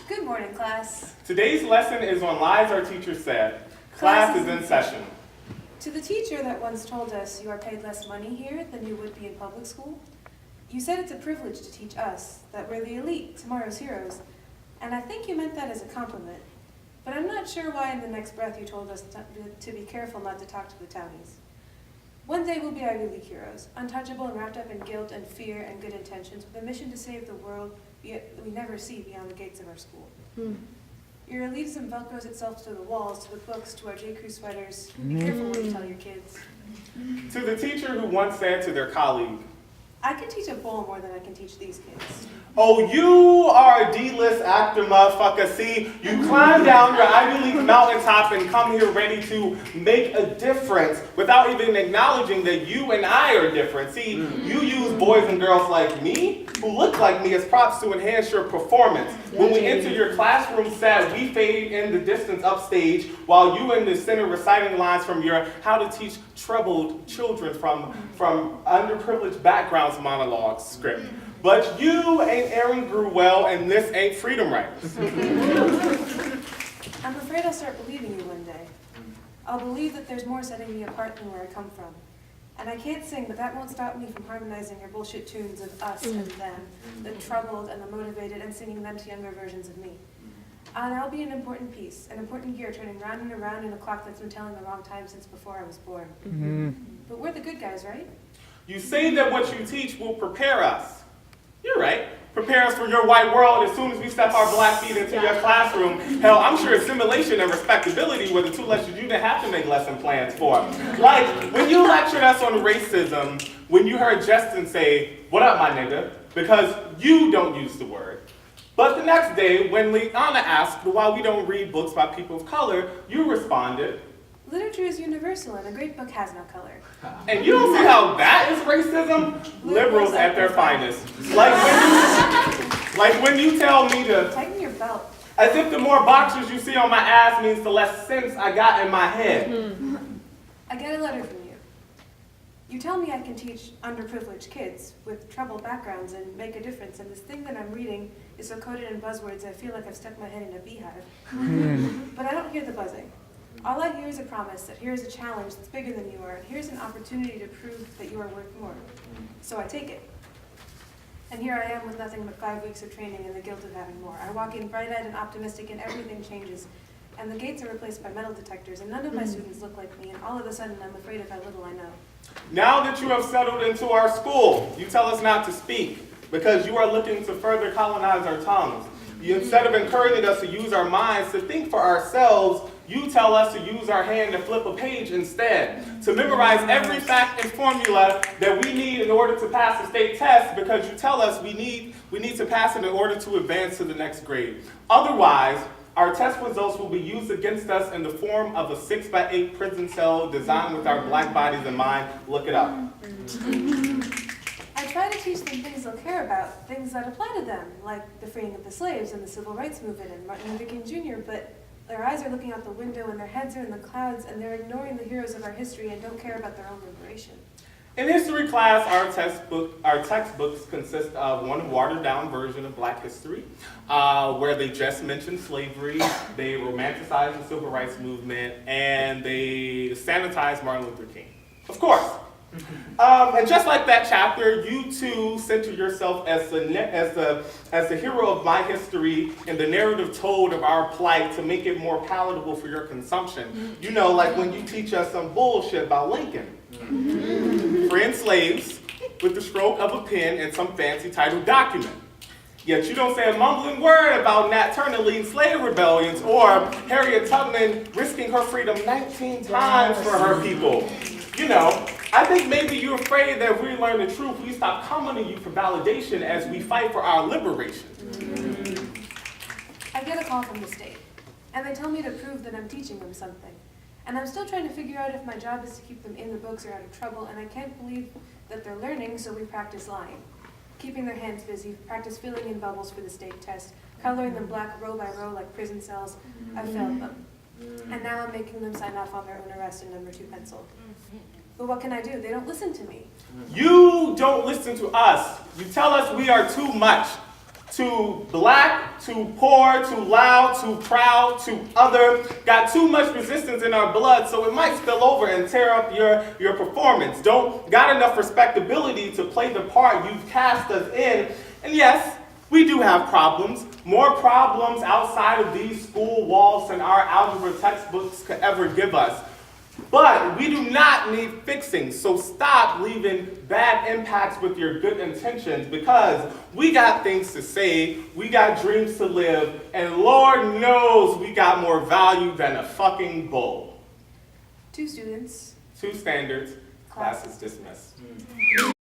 Good morning, class. Today's lesson is on lies our teacher said. Class is in session. To the teacher that once told us you are paid less money here than you would be in public school, you said it's a privilege to teach us that we're the elite, tomorrow's heroes, and I think you meant that as a compliment. But I'm not sure why in the next breath you told us to be careful not to talk to the townies. One day we'll be Ivy League heroes, untouchable and wrapped up in guilt and fear and good intentions with a mission to save the world we never see beyond the gates of our school. Your elitism velcros itself to the walls, to the books, to our J. Crew sweaters. Be careful what you tell your kids. To the teacher who once said to their colleague, I can teach a bull more than I can teach these kids. "Oh, you are a D-list actor, motherfucker. See, you climb down your Ivy League mountaintop and come here ready to make a difference without even acknowledging that you and I are different. See, you use boys and girls like me, who look like me, as props to enhance your performance. When we enter your classroom set, we fade in the distance upstage while you in the center reciting lines from your How to Teach Troubled Children from Underprivileged Backgrounds monologue script. But you ain't Aaron Gruwell, and this ain't Freedom Writers." I'm afraid I'll start believing you one day. I'll believe that there's more setting me apart than where I come from. And I can't sing, but that won't stop me from harmonizing your bullshit tunes of us and them, the troubled and the motivated, and singing them to younger versions of me. And I'll be an important piece, an important gear turning round and around in a clock that's been telling the wrong time since before I was born. But we're the good guys, right? You say that what you teach will prepare us. You're right. Prepare us for your white world as soon as we step our black feet into your classroom. Hell, I'm sure assimilation and respectability were the two lessons you didn't have to make lesson plans for. Like, when you lectured us on racism, when you heard Justin say, "What up, my nigga?" because you don't use the word. But the next day, when Liana asked why we don't read books by people of color, you responded, Literature is universal, and a great book has no color. "And you don't see how that is racism?" Liberals at their finest. Like when you tell me to Tighten your belt. as if the more boxers you see on my ass means the less sense I got in my head. I get a letter from you. You tell me I can teach underprivileged kids with troubled backgrounds and make a difference, and this thing that I'm reading is so coded in buzzwords I feel like I've stuck my head in a beehive. But I don't hear the buzzing. All I hear is a promise that here is a challenge that's bigger than you are, and here's an opportunity to prove that you are worth more. So I take it. And here I am with nothing but 5 weeks of training and the guilt of having more. I walk in bright-eyed and optimistic, and everything changes. And the gates are replaced by metal detectors, and none of my students look like me, and all of a sudden I'm afraid of how little I know. Now that you have settled into our school, you tell us not to speak because you are looking to further colonize our tongues. Instead of encouraging us to use our minds to think for ourselves, you tell us to use our hand to flip a page instead, to memorize every fact and formula that we need in order to pass the state test because you tell us we need to pass it in order to advance to the next grade. Otherwise, our test results will be used against us in the form of a 6x8 prison cell designed with our black bodies in mind. Look it up. I try to teach them things they'll care about, things that apply to them, like the freeing of the slaves and the civil rights movement and Martin Luther King Jr., but their eyes are looking out the window and their heads are in the clouds and they're ignoring the heroes of our history and don't care about their own liberation. In history class, our textbooks consist of one watered-down version of Black history, where they just mention slavery, they romanticize the civil rights movement, and they sanitize Martin Luther King. Of course. And just like that chapter, you too center yourself as the hero of my history and the narrative told of our plight to make it more palatable for your consumption. You know, like when you teach us some bullshit about Lincoln. Freeing slaves with the stroke of a pen and some fancy titled document. Yet you don't say a mumbling word about Nat Turner leading slave rebellions or Harriet Tubman risking her freedom 19 times for her people. You know, I think maybe you're afraid that if we learn the truth, we stop coming to you for validation as we fight for our liberation. I get a call from the state, and they tell me to prove that I'm teaching them something. And I'm still trying to figure out if my job is to keep them in the books or out of trouble, and I can't believe that they're learning, so we practice lying. Keeping their hands busy, practice filling in bubbles for the state test, coloring them black row by row like prison cells. I failed them. And now I'm making them sign off on their own arrest in number 2 pencil. But what can I do? They don't listen to me. You don't listen to us. You tell us we are too much. Too black, too poor, too loud, too proud, too other. Got too much resistance in our blood, so it might spill over and tear up your performance. Don't got enough respectability to play the part you've cast us in. And yes, we do have problems. More problems outside of these school walls than our algebra textbooks could ever give us. But we do not need fixing, so stop leaving bad impacts with your good intentions, because we got things to say, we got dreams to live, and Lord knows we got more value than a fucking bull. 2 students. 2 standards, class is dismissed.